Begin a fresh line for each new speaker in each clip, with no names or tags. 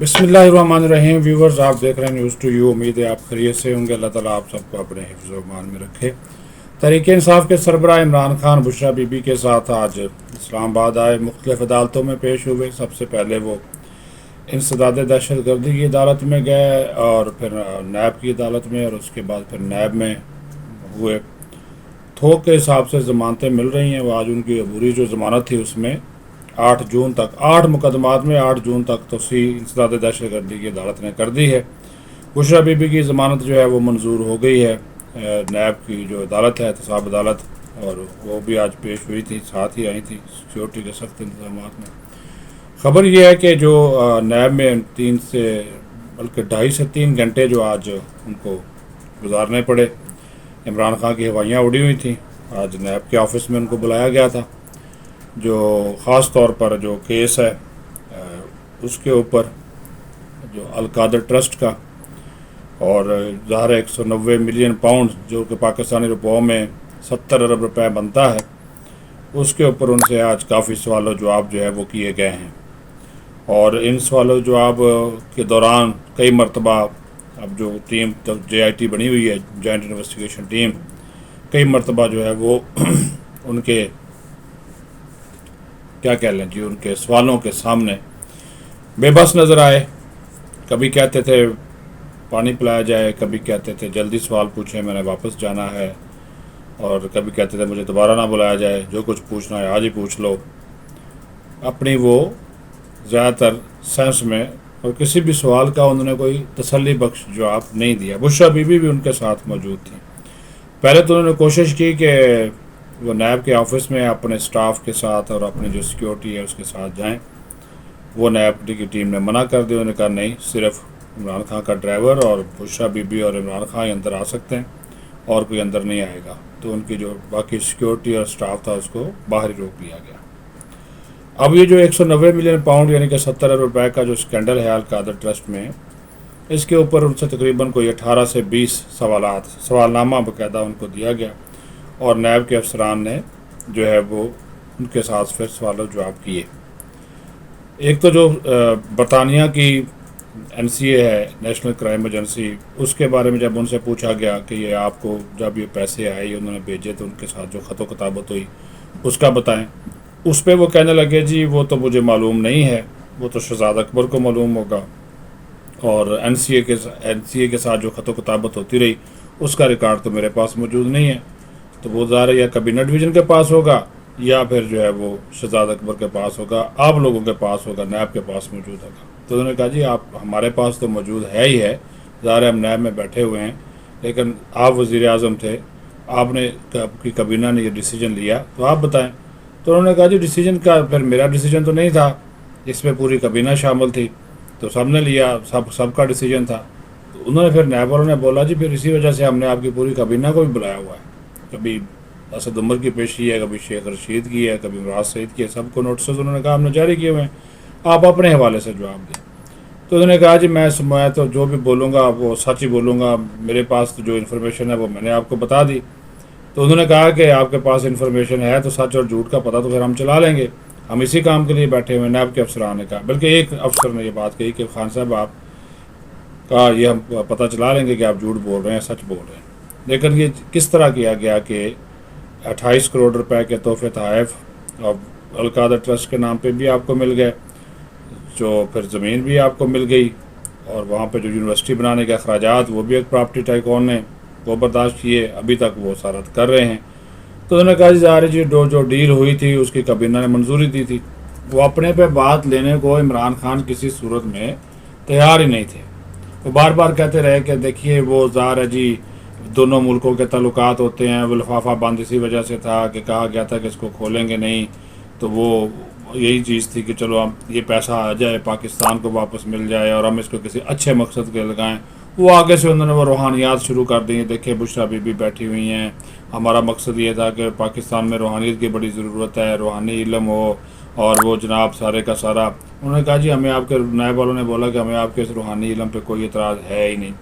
बिस्मिल्लाहिर्रहमानिर्रहीम। व्यूवर्स, आप देख रहे हैं न्यूज़ टू यू। उम्मीद है आप खैरियत से होंगे। अल्लाह ताला आप सबको अपने हिफ्ज़ व ईमान में रखे। तहरीक इंसाफ के सरबराह इमरान खान बुशरा बीबी के साथ आज इस्लामाबाद आए, मुख्तलिफ अदालतों में पेश हुए। सबसे पहले वो इंसदाद दहशत गर्दी की अदालत में गए और फिर नैब की अदालत में, और उसके बाद फिर नैब में हुए। थोक के हिसाब से ज़मानतें मिल रही हैं। वो आज उनकी अबूरी जो ज़मानत थी उसमें 8 जून तक, 8 मुकदमात में 8 जून तक तोसी इंसदाद दहशत गर्दी की अदालत ने कर दी है। बुशरा बीबी की ज़मानत जो है वो मंजूर हो गई है। नैब की जो अदालत है, एहतसाब अदालत, और वो भी आज पेश हुई थी, साथ ही आई थी सिक्योरिटी के सख्त इंतजाम में। ख़बर यह है कि जो नैब में 3 से बल्कि 2.5 से 3 घंटे जो आज उनको गुजारने पड़े। इमरान खान की हवाइयाँ उड़ी हुई थी। आज नैब के ऑफिस में उनको बुलाया गया था। जो ख़ास तौर पर जो केस है उसके ऊपर जो अलकादर ट्रस्ट का, और ज़ाहिर 190 मिलियन पाउंड जो कि पाकिस्तानी रुपयों में 70 अरब रुपए बनता है, उसके ऊपर उनसे आज काफ़ी सवाल जवाब जो है वो किए गए हैं। और इन सवाल जवाब के दौरान कई मरतबा अब जो टीम JIT बनी हुई है, जॉइंट इन्वेस्टिगेशन टीम, कई मरतबा जो है वो उनके क्या कह लें जी, उनके सवालों के सामने बेबस नज़र आए। कभी कहते थे पानी पिलाया जाए, कभी कहते थे जल्दी सवाल पूछें, मैंने वापस जाना है, और कभी कहते थे मुझे दोबारा ना बुलाया जाए, जो कुछ पूछना है आज ही पूछ लो। अपनी वो ज़्यादातर सेंस में, और किसी भी सवाल का उन्होंने कोई तसल्ली बख्श जवाब नहीं दिया। बुशरा बीबी भी उनके साथ मौजूद थी। पहले तो उन्होंने कोशिश की कि वो नैब के ऑफिस में अपने स्टाफ के साथ और अपनी जो सिक्योरिटी है उसके साथ जाएं। वो नैब की टीम ने मना कर दिया। उन्होंने कहा नहीं, सिर्फ इमरान खान का ड्राइवर और बुशरा बीबी और इमरान खान ही अंदर आ सकते हैं, और कोई अंदर नहीं आएगा। तो उनकी जो बाकी सिक्योरिटी और स्टाफ था उसको बाहर ही रोक लिया गया। अब ये जो 190 मिलियन पाउंड यानी कि 70 अरब रुपए का जो स्कैंडल है अलकादर ट्रस्ट में, इसके ऊपर उनसे तकरीबन कोई 18 से 20 सवालनामा बाकायदा उनको दिया गया, और नैब के अफसरान ने जो है वो उनके साथ फिर सवाल जवाब किए। एक तो जो बरतानिया की NCA है, नेशनल क्राइम एजेंसी, उसके बारे में जब उनसे पूछा गया कि ये आपको जब ये पैसे आए उन्होंने भेजे तो उनके साथ जो ख़त किताबत हुई उसका बताएं। उस पर वो कहने लगे जी वो तो मुझे मालूम नहीं है, वो तो शहजाद अकबर को मालूम होगा, और NCA के साथ जो ख़त किताबत होती रही उसका रिकॉर्ड तो मेरे पास मौजूद नहीं है। तो वो ज़ाहिर या कैबिनेट डिवीज़न के पास होगा या फिर जो है वो शहजाद अकबर के पास होगा, आप लोगों के पास होगा, नैब के पास मौजूद होगा। तो उन्होंने कहा जी आप हमारे पास तो मौजूद है ही है, ज़ाहिर हम नैब में बैठे हुए हैं, लेकिन आप वज़ीर आज़म थे, आपने की काबीना ने ये डिसीजन लिया तो आप बताएं। तो उन्होंने कहा जी डिसीजन का फिर मेरा डिसीजन तो नहीं था, इसमें पूरी काबीना शामिल थी, तो सबने लिया, सबका डिसीजन था। तो उन्होंने फिर नैब वालों ने बोला जी फिर इसी वजह से हमने आपकी पूरी काबीना को भी बुलाया हुआ है। कभी असद उमर की पेशी है, कभी शेख रशीद की है, कभी इमराज सईद की है, सबको नोटिस उन्होंने कहा हमने जारी किए हुए हैं, आप अपने हवाले से जवाब दें। तो उन्होंने कहा जी मैं तो जो भी बोलूँगा वो सच ही बोलूँगा, मेरे पास तो जो इन्फॉर्मेशन है वो मैंने आपको बता दी। तो उन्होंने कहा कि आपके पास इन्फॉर्मेशन है तो सच और झूठ का पता तो फिर हम चला लेंगे, हम इसी काम के लिए बैठे हुए। नैब के अफसरान ने कहा, बल्कि एक अफसर ने ये बात कही कि खान साहब आप का ये हम पता चला लेंगे कि आप झूठ बोल रहे हैं सच बोल रहे हैं। लेकिन ये किस तरह किया गया कि 28 करोड़ रुपए के तोहफे तहफ़ और अलकादर ट्रस्ट के नाम पे भी आपको मिल गए, जो फिर ज़मीन भी आपको मिल गई, और वहाँ पे जो यूनिवर्सिटी बनाने के अखराजात वो भी एक प्रॉपर्टी टाइकॉन ने वो बर्दाश्त किए, अभी तक वो सारत कर रहे हैं। तो उन्होंने कहा ज़ाहिर जी जो डील हुई थी उसकी काबीना ने मंजूरी दी थी, वो अपने पे बात लेने को इमरान खान किसी सूरत में तैयार ही नहीं थे। वो बार बार कहते रहे कि देखिए वो ज़ाहिर है जी दोनों मुल्कों के ताल्लुकात होते हैं, वो लिफाफा बंद इसी वजह से था कि कहा गया था कि इसको खोलेंगे नहीं, तो वो यही चीज़ थी कि चलो हम ये पैसा आ जाए, पाकिस्तान को वापस मिल जाए और हम इसको किसी अच्छे मकसद के लगाएं। वो आगे से उन्होंने वो रूहानियात शुरू कर दी। देखिए बुशरा बीबी बैठी हुई हैं, हमारा मकसद ये था कि पाकिस्तान में रूहानियत की बड़ी ज़रूरत है, रूहानी इल्म हो, और वो जनाब सारे का सारा। उन्होंने कहा जी हमें आपके नायब वालों ने बोला कि हमें आपके इस रूहानी इल्म पे कोई एतराज़ है ही नहीं,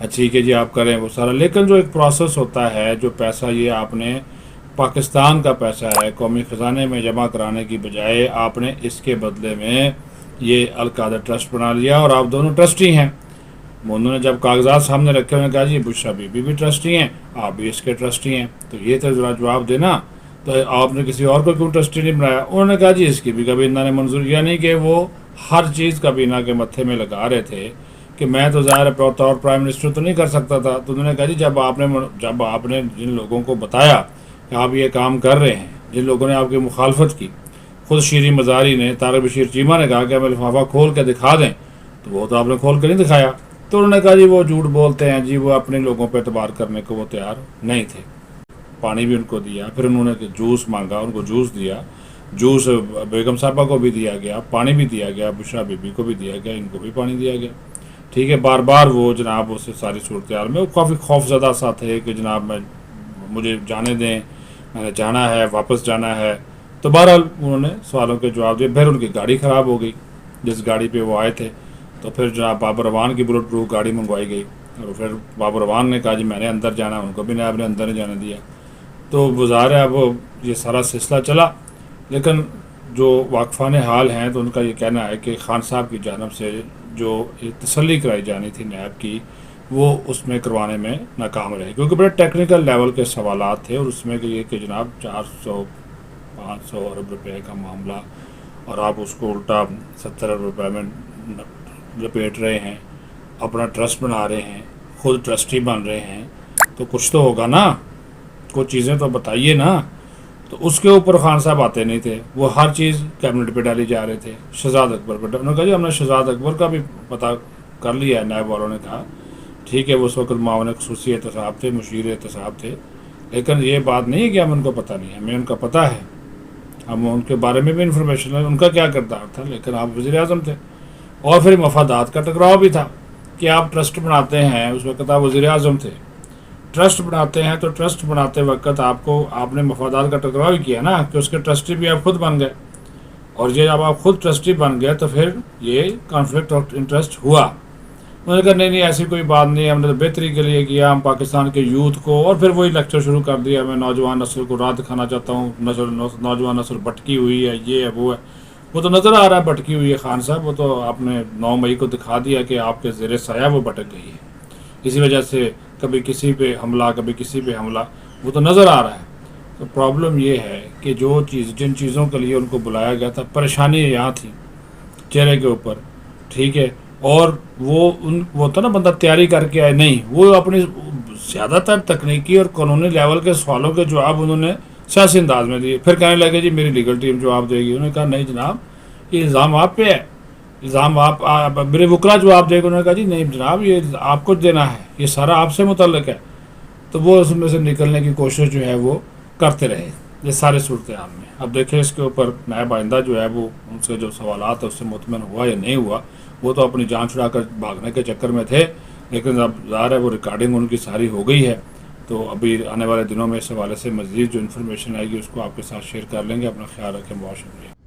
ठीक है जी आप करें वो सारा। लेकिन जो एक प्रोसेस होता है, जो पैसा ये आपने पाकिस्तान का पैसा है कौमी ख़जाने में जमा कराने की बजाय आपने इसके बदले में یہ القادر ٹرسٹ بنا لیا اور آپ دونوں ٹرسٹی ہیں. انہوں نے جب کاغذات سامنے رکھے انہوں نے کہا جی بشرا بی بی بھی ٹرسٹی ہیں, آپ بھی اس کے ٹرسٹی ہیں, تو یہ تو ذرا جواب دینا, تو آپ نے کسی اور کو کیوں ٹرسٹی نہیں بنایا؟ انہوں نے کہا جی اس کی بھی کبینہ نے منظور, یعنی کہ وہ ہر چیز کبینہ کے متھے میں لگا رہے تھے کہ میں تو ظاہر طور پرائم منسٹر تو نہیں کر سکتا تھا. تو انہوں نے کہا جی جب آپ نے جن لوگوں کو بتایا کہ آپ یہ کام کر رہے ہیں, جن لوگوں نے آپ کی مخالفت کی, خود شیریں مزاری نے, طارق بشیر چیمہ نے کہا کہ ہمیں لفافہ کھول کے دکھا دیں, تو وہ تو آپ نے کھول کے نہیں دکھایا. تو انہوں نے کہا جی وہ جھوٹ بولتے ہیں جی, وہ اپنے لوگوں پہ اعتبار کرنے کو وہ تیار نہیں تھے. پانی بھی ان کو دیا, پھر انہوں نے جوس مانگا, ان کو جوس دیا, جوس بیگم صاحبہ کو بھی دیا گیا, پانی بھی دیا گیا, بشرا بی بی کو بھی دیا گیا, ان کو بھی پانی دیا گیا. ٹھیک ہے, بار بار وہ جناب اس ساری صورتحال میں وہ کافی خوف زدہ سا تھے کہ جناب مجھے جانے دیں, میں نے جانا ہے, واپس جانا ہے. تو بہرحال انہوں نے سوالوں کے جواب دیے. پھر ان کی گاڑی خراب ہو گئی جس گاڑی پہ وہ آئے تھے, تو پھر جناب بابر اعوان کی بلٹ پروف گاڑی منگوائی گئی, اور پھر بابر اعوان نے کہا جی میں نے اندر جانا, ان کو بھی نائب نے اندر نہیں جانے دیا. تو گزار ہے وہ یہ سارا سلسلہ چلا. لیکن جو واقفان حال ہیں تو ان کا یہ کہنا ہے کہ خان صاحب کی جانب سے جو تسلی کرائی جانی تھی نیب کی, وہ اس میں کروانے میں ناکام رہے, کیونکہ بڑے ٹیکنیکل لیول کے سوالات تھے, اور اس میں کہ یہ کہ جناب 400-500 ارب روپے کا معاملہ, اور آپ اس کو الٹا 70 ارب روپے میں لپیٹ رہے ہیں, اپنا ٹرسٹ بنا رہے ہیں, خود ٹرسٹی بن رہے ہیں, تو کچھ تو ہوگا نا, کچھ چیزیں تو بتائیے نا. تو اس کے اوپر خان صاحب آتے نہیں تھے, وہ ہر چیز کیبنٹ پہ ڈالی جا رہے تھے. شہزاد اکبر پہ انہوں نے کہا جی ہم نے شہزاد اکبر کا بھی پتہ کر لیا ہے. نائب والوں نے کہا ٹھیک ہے, وہ اس وقت معاون خصوصی احتساب تھے, مشیر احتساب تھے, لیکن یہ بات نہیں ہے کہ ہم ان کو پتہ نہیں ہے, ہمیں ان کا پتہ ہے, ہم ان کے بارے میں بھی انفارمیشن ہے, ان کا کیا کردار تھا. لیکن آپ وزیر اعظم تھے, اور پھر مفادات کا ٹکراؤ بھی تھا کہ آپ ٹرسٹ بناتے ہیں, اس وقت آپ وزیر اعظم تھے, ٹرسٹ بناتے ہیں تو ٹرسٹ بناتے وقت آپ نے مفادات کا ٹکراؤ ہی کیا نا, کہ اس کے ٹرسٹی بھی آپ خود بن گئے, اور یہ جب آپ خود ٹرسٹی بن گئے تو پھر یہ کانفلکٹ آف انٹرسٹ ہوا. انہوں نے کہا نہیں ایسی کوئی بات نہیں, ہم نے تو بہتری کے لیے کیا, ہم پاکستان کے یوتھ کو, اور پھر وہی لیکچر شروع کر دیا, میں نوجوان نسل کو راہ دکھانا چاہتا ہوں, نوجوان نسل بھٹکی ہوئی ہے, یہ ہے وہ ہے. وہ تو نظر آ رہا ہے بھٹکی ہوئی ہے خان صاحب, وہ تو آپ نے 9 مئی کو دکھا دیا کہ آپ کے زیر سایہ وہ بھٹک گئی ہے. اسی وجہ سے کبھی کسی پہ حملہ, کبھی کسی پہ حملہ, وہ تو نظر آ رہا ہے. تو پرابلم یہ ہے کہ جن چیزوں کے لیے ان کو بلایا گیا تھا, پریشانی یہاں تھی چہرے کے اوپر, ٹھیک ہے, اور وہ تھا نا بندہ تیاری کر کے آئے نہیں, وہ اپنی زیادہ تر تکنیکی اور قانونی لیول کے سوالوں کے جواب انہوں نے سیاسی انداز میں دیے. پھر کہنے لگے جی میری لیگل ٹیم جواب دے گی. انہوں نے کہا نہیں جناب, یہ الزام آپ پہ ہے, الزام آپ میرے وکلا جواب دے گا. انہوں نے کہا جی نہیں جناب یہ آپ کو دینا ہے, یہ سارا آپ سے متعلق ہے. تو وہ اس میں سے نکلنے کی کوشش جو ہے وہ کرتے رہے یہ سارے صورتحال میں. اب دیکھیں اس کے اوپر نائب آئندہ جو ہے وہ ان سے جو سوالات ہیں اس سے مطمئن ہوا یا نہیں ہوا. وہ تو اپنی جان چھڑا کر بھاگنے کے چکر میں تھے, لیکن اب ظاہر ہے وہ ریکارڈنگ ان کی ساری ہو گئی ہے. تو ابھی آنے والے دنوں میں اس حوالے سے مزید جو انفارمیشن آئے گی اس کو آپ کے ساتھ شیئر کر لیں گے. اپنا خیال رکھیں, بہت شکریہ.